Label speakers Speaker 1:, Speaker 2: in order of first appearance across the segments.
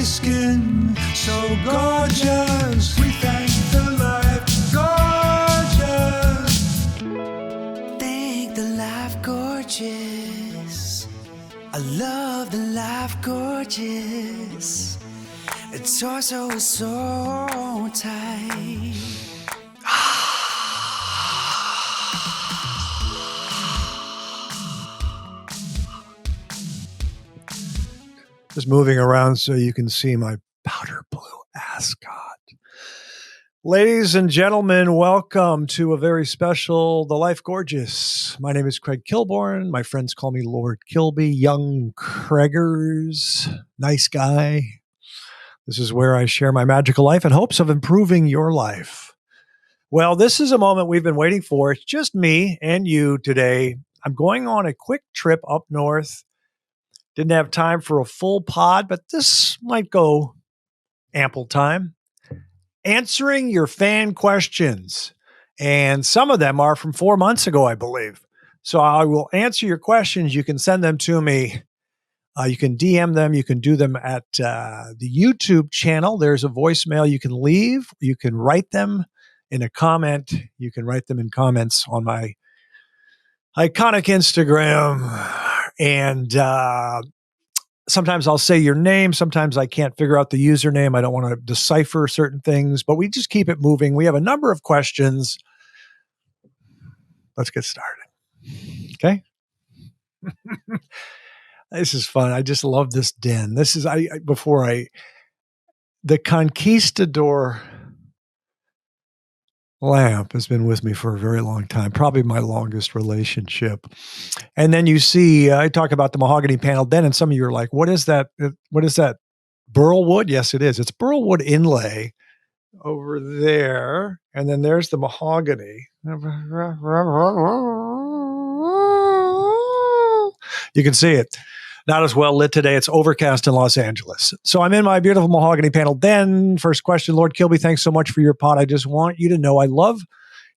Speaker 1: skin so gorgeous. We thank the life gorgeous. Thank the life gorgeous. I love the life gorgeous. Its torso is so tight. Just moving around so you can see my powder blue ascot. Ladies and gentlemen, welcome to a very special The Life Gorgeous. My name is Craig Kilborn. My friends call me Lord Kilby, young Craigers, nice guy. This is where I share my magical life in hopes of improving your life. Well, this is a moment we've been waiting for. It's just me and you today. I'm going on a quick trip up north. Didn't have time for a full pod, but this might go ample time. Answering your fan questions. And some of them are from 4 months ago, I believe. So I will answer your questions. You can send them to me. You can DM them. You can do them at the YouTube channel. There's a voicemail you can leave. You can write them in a comment. You can write them in comments on my iconic Instagram. And sometimes I'll say your name. Sometimes I can't figure out the username. I don't want to decipher certain things, but we just keep it moving. We have a number of questions. Let's get started. Okay. This is fun. I just love this den. This is, the Conquistador Lamp has been with me for a very long time, probably my longest relationship. And then you see, I talk about the mahogany panel den, and some of you are like, what is that? What is that? Burl wood? Yes, it is. It's burl wood inlay over there. And then there's the mahogany. You can see it. Not as well lit today. It's overcast in Los Angeles. So I'm in my beautiful mahogany panel den. First question, Lord Kilby, thanks so much for your pod. I just want you to know I love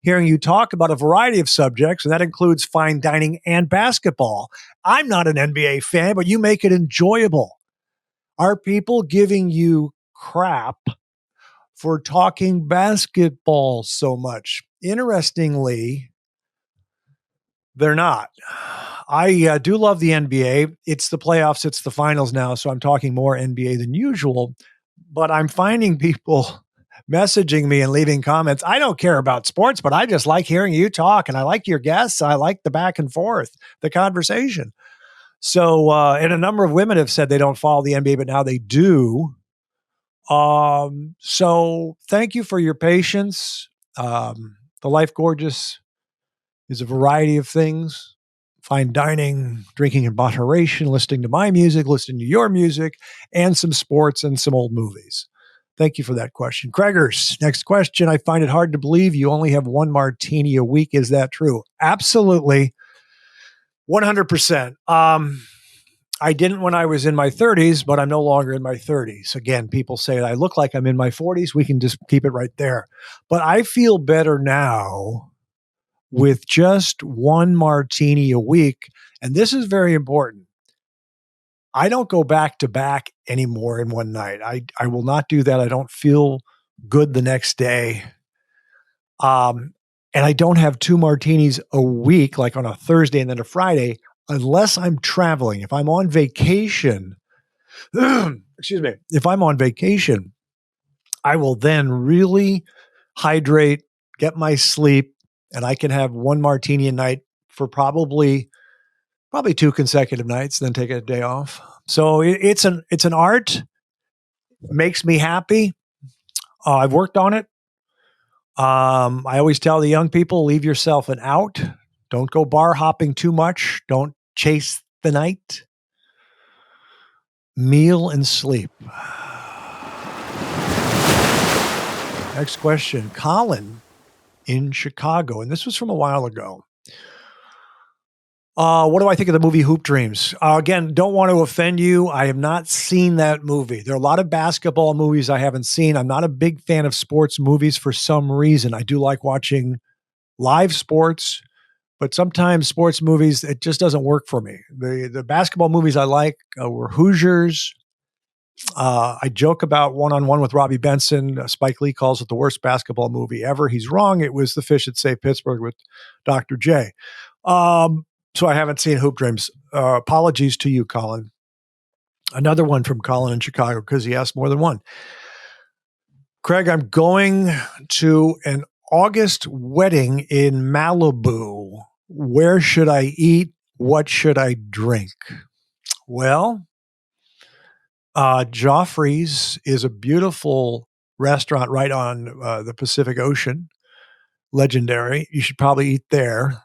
Speaker 1: hearing you talk about a variety of subjects, and that includes fine dining and basketball. I'm not an NBA fan, but you make it enjoyable. Are people giving you crap for talking basketball so much? Interestingly, they're not. I do love the NBA. It's the playoffs. It's the finals now. So I'm talking more NBA than usual, but I'm finding people messaging me and leaving comments. I don't care about sports, but I just like hearing you talk. And I like your guests. I like the back and forth, the conversation. So, and a number of women have said they don't follow the NBA, but now they do. So thank you for your patience. The Life Gorgeous is a variety of things. Fine dining, drinking in moderation, listening to my music, listening to your music, and some sports and some old movies. Thank you for that question. Craigers, next question. I find it hard to believe you only have one martini a week. Is that true? Absolutely. 100%. I didn't when I was in my 30s, but I'm no longer in my 30s. Again, people say I look like I'm in my 40s. We can just keep it right there. But I feel better now with just one martini a week. And this is very important. I don't go back to back anymore in one night. I will not do that. I don't feel good the next day. And I don't have two martinis a week, like on a Thursday and then a Friday, unless I'm traveling. If I'm on vacation, excuse me, if I'm on vacation, I will then really hydrate, get my sleep, and I can have one martini a night for probably 2 consecutive nights, then take a day off. So it's an art. It makes me happy. I've worked on it. I always tell the young people, leave yourself an out. Don't go bar hopping too much. Don't chase the night. Meal and sleep. Next question. Colin in Chicago, and this was from a while ago. What do I think of the movie Hoop Dreams? Again, don't want to offend you. I have not seen that movie. There are a lot of basketball movies I haven't seen. I'm not a big fan of sports movies for some reason. I do like watching live sports, but sometimes sports movies, it just doesn't work for me. The basketball movies I like were Hoosiers, I joke about One-on-One with Robbie Benson. Spike Lee calls it the worst basketball movie ever. He's wrong. It was The Fish that Saved Pittsburgh with Dr. J. So I haven't seen Hoop Dreams. Apologies to you, Colin. Another one from Colin in Chicago because he asked more than one. Craig, I'm going to an August wedding in Malibu. Where should I eat? What should I drink? Well, Joffrey's is a beautiful restaurant right on the Pacific Ocean. Legendary. You should probably eat there.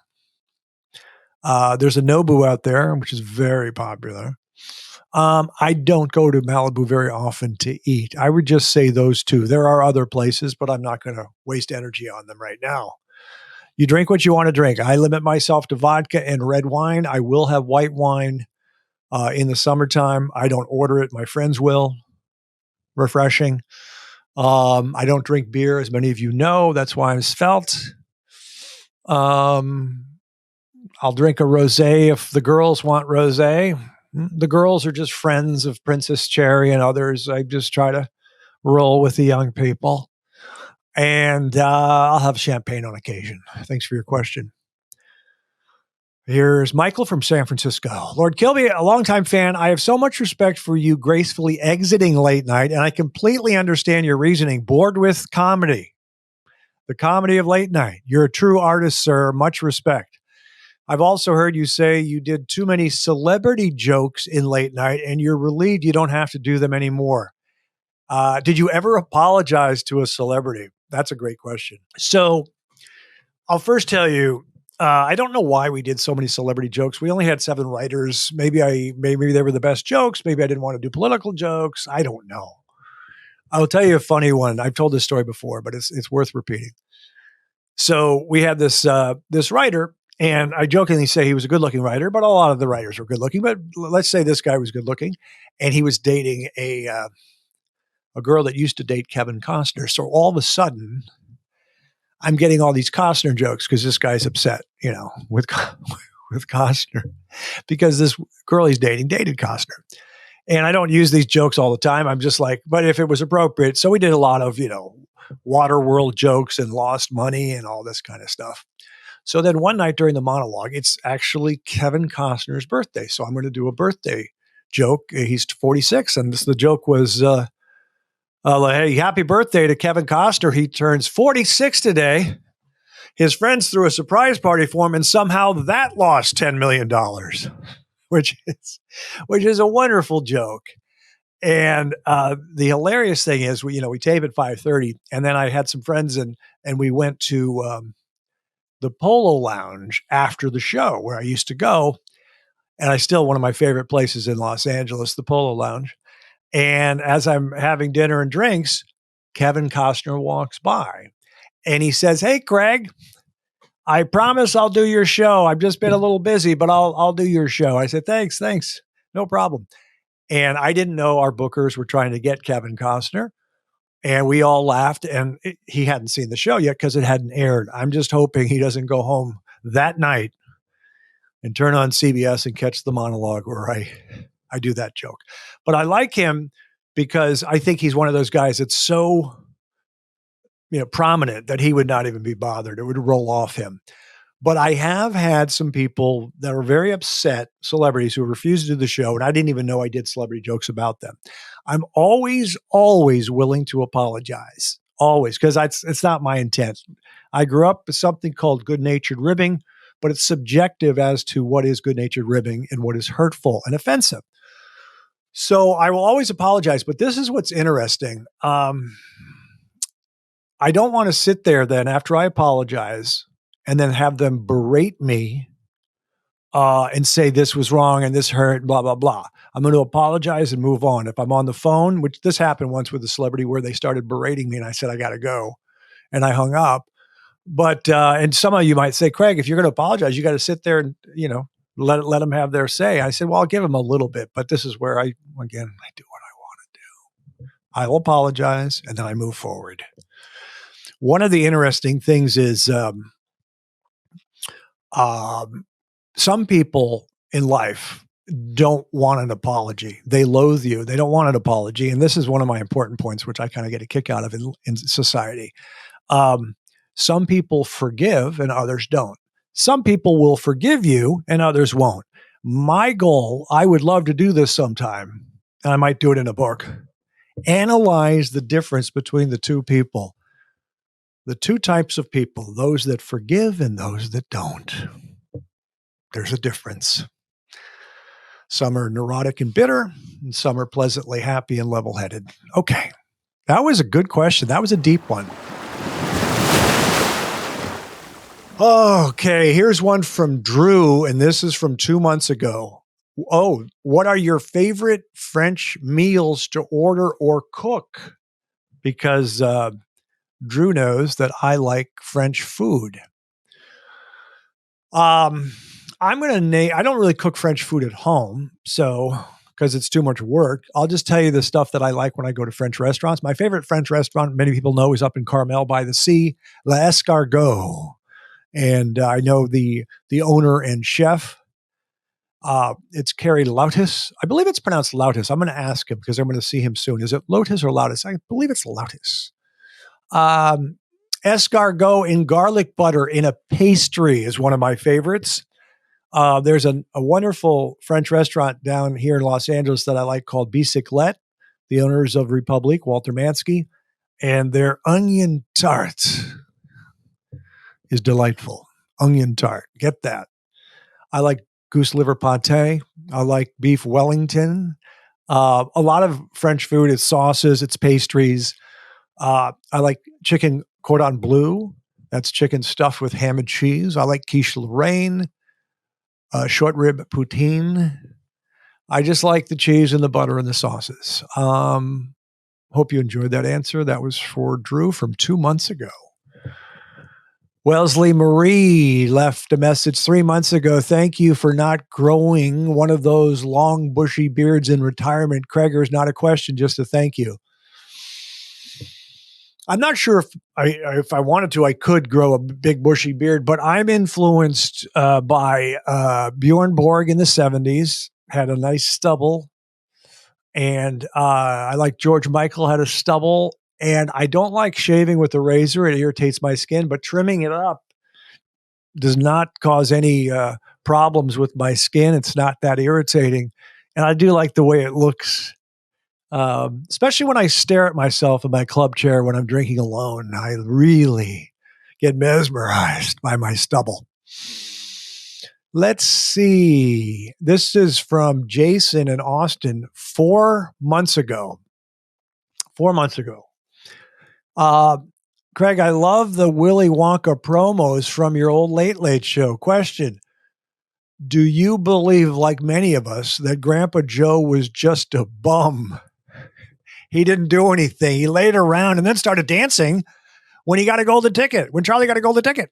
Speaker 1: There's a Nobu out there, which is very popular. I don't go to Malibu very often to eat. I would just say those two. There are other places, but I'm not going to waste energy on them right now. You drink what you want to drink. I limit myself to vodka and red wine. I will have white wine in the summertime. I don't order it. My friends will. Refreshing. I don't drink beer, as many of you know. That's why I'm svelte. I'll drink a rosé if the girls want rosé. The girls are just friends of Princess Cherry and others. I just try to roll with the young people. And I'll have champagne on occasion. Thanks for your question. Here's Michael from San Francisco. Lord Kilby, a longtime fan. I have so much respect for you gracefully exiting late night, and I completely understand your reasoning. Bored with comedy, the comedy of late night. You're a true artist, sir. Much respect. I've also heard you say you did too many celebrity jokes in late night, and you're relieved you don't have to do them anymore. Did you ever apologize to a celebrity? That's a great question. So I'll first tell you, I don't know why we did so many celebrity jokes. We only had 7 writers. Maybe they were the best jokes. Maybe I didn't want to do political jokes. I don't know. I'll tell you a funny one. I've told this story before, but it's worth repeating. So we had this writer, and I jokingly say he was a good-looking writer, but a lot of the writers were good-looking. But let's say this guy was good-looking, and he was dating a girl that used to date Kevin Costner. So all of a sudden, I'm getting all these Costner jokes because this guy's upset, with Costner, because this girl he's dating dated Costner. And I don't use these jokes all the time. I'm just like, but if it was appropriate. So we did a lot of, Waterworld jokes and lost money and all this kind of stuff. So then one night during the monologue, it's actually Kevin Costner's birthday. So I'm going to do a birthday joke. He's 46. And the joke was, hey, happy birthday to Kevin Costner. He turns 46 today. His friends threw a surprise party for him, and somehow that lost $10 million, which is a wonderful joke. And the hilarious thing is, we tape at 5:30, and then I had some friends and we went to the Polo Lounge after the show where I used to go. And I still, one of my favorite places in Los Angeles, the Polo Lounge. And as I'm having dinner and drinks, Kevin Costner walks by and he says, "Hey, Craig, I promise I'll do your show. I've just been a little busy, but I'll do your show." I said, thanks. No problem. And I didn't know our bookers were trying to get Kevin Costner. And we all laughed, and he hadn't seen the show yet because it hadn't aired. I'm just hoping he doesn't go home that night and turn on CBS and catch the monologue where I do that joke. But I like him because I think he's one of those guys that's so prominent that he would not even be bothered. It would roll off him. But I have had some people that are very upset, celebrities who refused to do the show, and I didn't even know I did celebrity jokes about them. I'm always willing to apologize, always, because it's not my intent. I grew up with something called good-natured ribbing, but it's subjective as to what is good-natured ribbing and what is hurtful and offensive. So I will always apologize, but this is what's interesting. I don't want to sit there then after I apologize and then have them berate me and say this was wrong and this hurt, blah, blah, blah. I'm going to apologize and move on. If I'm on the phone, which this happened once with a celebrity where they started berating me and I said, I got to go. And I hung up. But, and some of you might say, Craig, if you're going to apologize, you got to sit there and, let them have their say. I said, well, I'll give them a little bit, but this is where I do what I want to do. I'll apologize and then I move forward. One of the interesting things is, some people in life don't want an apology. They loathe you. They don't want an apology. And this is one of my important points, which I kind of get a kick out of in society. Um, some people forgive and others don't. Some people will forgive you and others won't. My goal, I would love to do this sometime, and I might do it in a book. Analyze the difference between the two people, the two types of people, those that forgive and those that don't. There's a difference. Some are neurotic and bitter, and some are pleasantly happy and level headed. Okay. That was a good question. That was a deep one. Okay. Here's one from Drew, and this is from 2 months ago. Oh, what are your favorite French meals to order or cook? Because Drew knows that I like French food. I'm going to name, I don't really cook French food at home, so because it's too much work. I'll just tell you the stuff that I like when I go to French restaurants. My favorite French restaurant, many people know, is up in Carmel by the sea, L'Escargot. And I know the owner and chef. It's Carrie Lautis. I believe it's pronounced Lautis. I'm going to ask him because I'm going to see him soon. Is it Lotus or Lautis? I believe it's Lautis. Escargot in garlic butter in a pastry is one of my favorites. There's a wonderful French restaurant down here in Los Angeles that I like called Bicyclette, the owners of Republique, Walter Mansky, and their onion tart is delightful. Onion tart. Get that. I like goose liver pate. I like beef Wellington. A lot of French food, it's sauces, it's pastries. I like chicken cordon bleu. That's chicken stuffed with ham and cheese. I like quiche Lorraine. Short rib poutine. I just like the cheese and the butter and the sauces. Hope you enjoyed that answer. That was for Drew from 2 months ago. Wellesley Marie left a message 3 months ago. Thank you for not growing one of those long, bushy beards in retirement. Kreger's not a question, just a thank you. I'm not sure if I wanted to, I could grow a big bushy beard, but I'm influenced by Bjorn Borg in the 70s, had a nice stubble. And I like George Michael had a stubble. And I don't like shaving with a razor. It irritates my skin, but trimming it up does not cause any problems with my skin. It's not that irritating. And I do like the way it looks. Especially when I stare at myself in my club chair when I'm drinking alone. I really get mesmerized by my stubble. Let's see. This is from Jason in Austin 4 months ago. 4 months ago. Craig, I love the Willy Wonka promos from your old Late Late Show. Question. Do you believe, like many of us, that Grandpa Joe was just a bum? He didn't do anything. He laid around and then started dancing when he got a golden ticket, when Charlie got a golden ticket.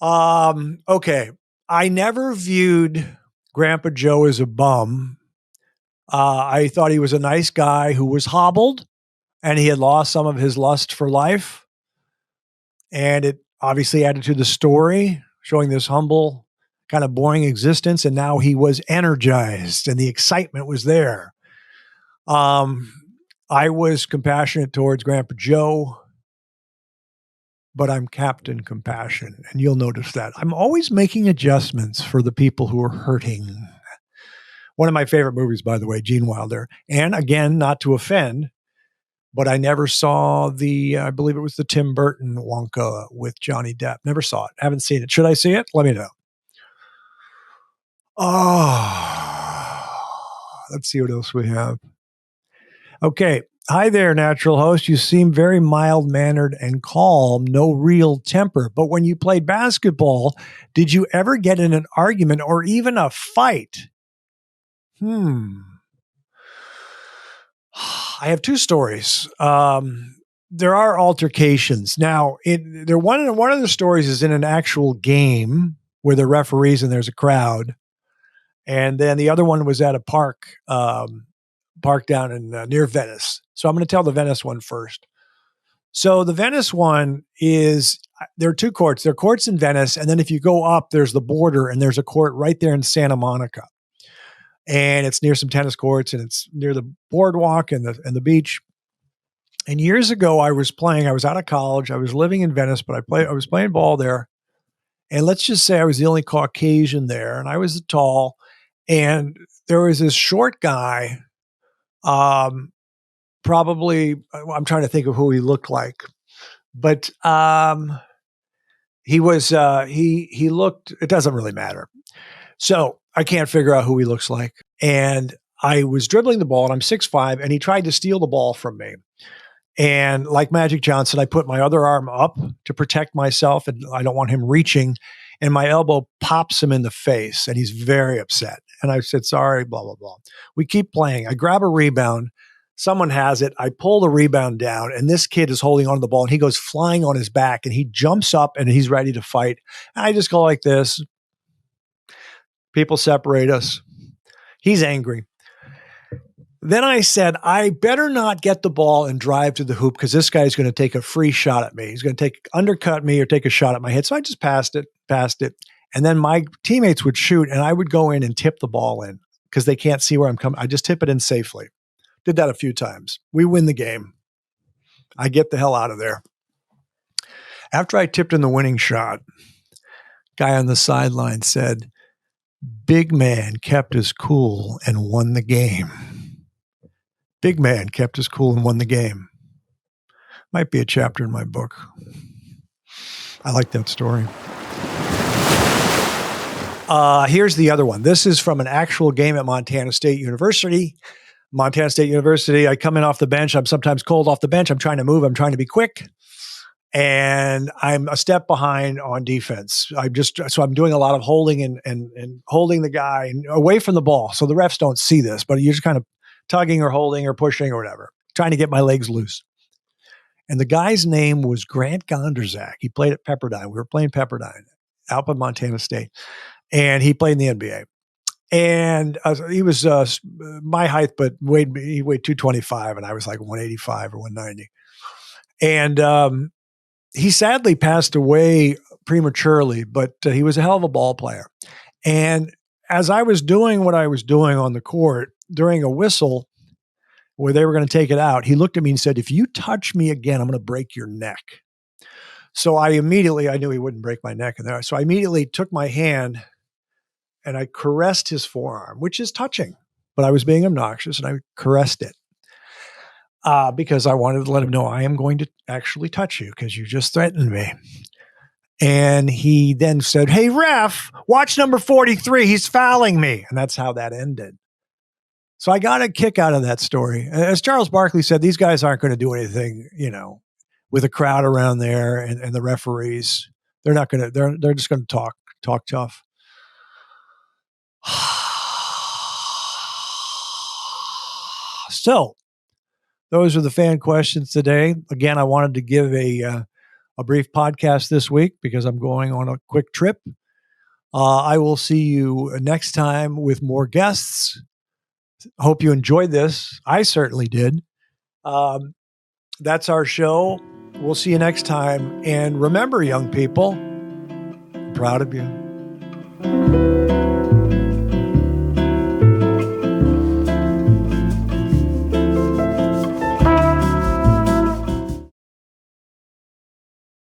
Speaker 1: Okay. I never viewed Grandpa Joe as a bum. I thought he was a nice guy who was hobbled and he had lost some of his lust for life. And it obviously added to the story, showing this humble, kind of boring existence. And now he was energized and the excitement was there. I was compassionate towards Grandpa Joe, but I'm Captain Compassion. And you'll notice that I'm always making adjustments for the people who are hurting. One of my favorite movies, by the way, Gene Wilder. And again, not to offend, but I never saw I believe it was the Tim Burton Wonka with Johnny Depp. Never saw it. Haven't seen it. Should I see it? Let me know. Let's see what else we have. Okay. Hi there, natural host. You seem very mild-mannered and calm, no real temper. But when you played basketball, did you ever get in an argument or even a fight? I have two stories. There are altercations. Now, one of the stories is in an actual game where the referees and there's a crowd. And then the other one was at a park down in near Venice. So I'm going to tell the Venice one first. So the Venice one is, there are two courts. There are courts in Venice, and then if you go up, there's the border, and there's a court right there in Santa Monica. And it's near some tennis courts, and it's near the boardwalk and the beach. And years ago, I was out of college. I was living in Venice, but I was playing ball there. And let's just say I was the only Caucasian there, and I was tall. And there was this short guy, probably, I'm trying to think of who he looked like, but he was, he looked, it doesn't really matter. So I can't figure out who he looks like. And I was dribbling the ball, and I'm 6'5", and he tried to steal the ball from me. And like Magic Johnson, I put my other arm up to protect myself, and I don't want him reaching. And my elbow pops him in the face, and he's very upset. And I said, sorry, blah, blah, blah. We keep playing. I grab a rebound. Someone has it. I pull the rebound down, and this kid is holding onto the ball, and he goes flying on his back, and he jumps up, and he's ready to fight. And I just go like this. People separate us. He's angry. Then I said, I better not get the ball and drive to the hoop, because this guy's going to take a free shot at me. He's going to undercut me or take a shot at my head. So I just passed it. And then my teammates would shoot, and I would go in and tip the ball in, because they can't see where I'm coming. I just tip it in safely. Did that a few times. We win the game. I get the hell out of there. After I tipped in the winning shot, guy on the sideline said, big man kept his cool and won the game. Big man kept his cool and won the game. Might be a chapter in my book. I like that story. Here's the other one. This is from an actual game at Montana State University. I come in off the bench. I'm sometimes cold off the bench. I'm trying to move. I'm trying to be quick. And I'm a step behind on defense. So I'm doing a lot of holding and holding the guy and away from the ball. So the refs don't see this, but you're just kind of tugging or holding or pushing or whatever, trying to get my legs loose. And the guy's name was Grant Gondrzak. He played at Pepperdine. We were playing Pepperdine out in Montana State. And he played in the NBA. And he was my height, but he weighed 225, and I was like 185 or 190. And he sadly passed away prematurely, but he was a hell of a ball player. And as I was doing what I was doing on the court, during a whistle where they were going to take it out, he looked at me and said, if you touch me again, I'm going to break your neck. So I knew he wouldn't break my neck in there. So I immediately took my hand and I caressed his forearm, which is touching, but I was being obnoxious, and I caressed it because I wanted to let him know I am going to actually touch you because you just threatened me. And he then said, hey, ref, watch number 43. He's fouling me. And that's how that ended. So I got a kick out of that story. As Charles Barkley said, these guys aren't going to do anything, with a crowd around there and the referees. They're not going to, they're just going to talk tough. So those are the fan questions today. Again, I wanted to give a brief podcast this week because I'm going on a quick trip. I will see you next time with more guests. Hope you enjoyed this. I certainly did. That's our show. We'll see you next time. And remember, young people, I'm proud of you.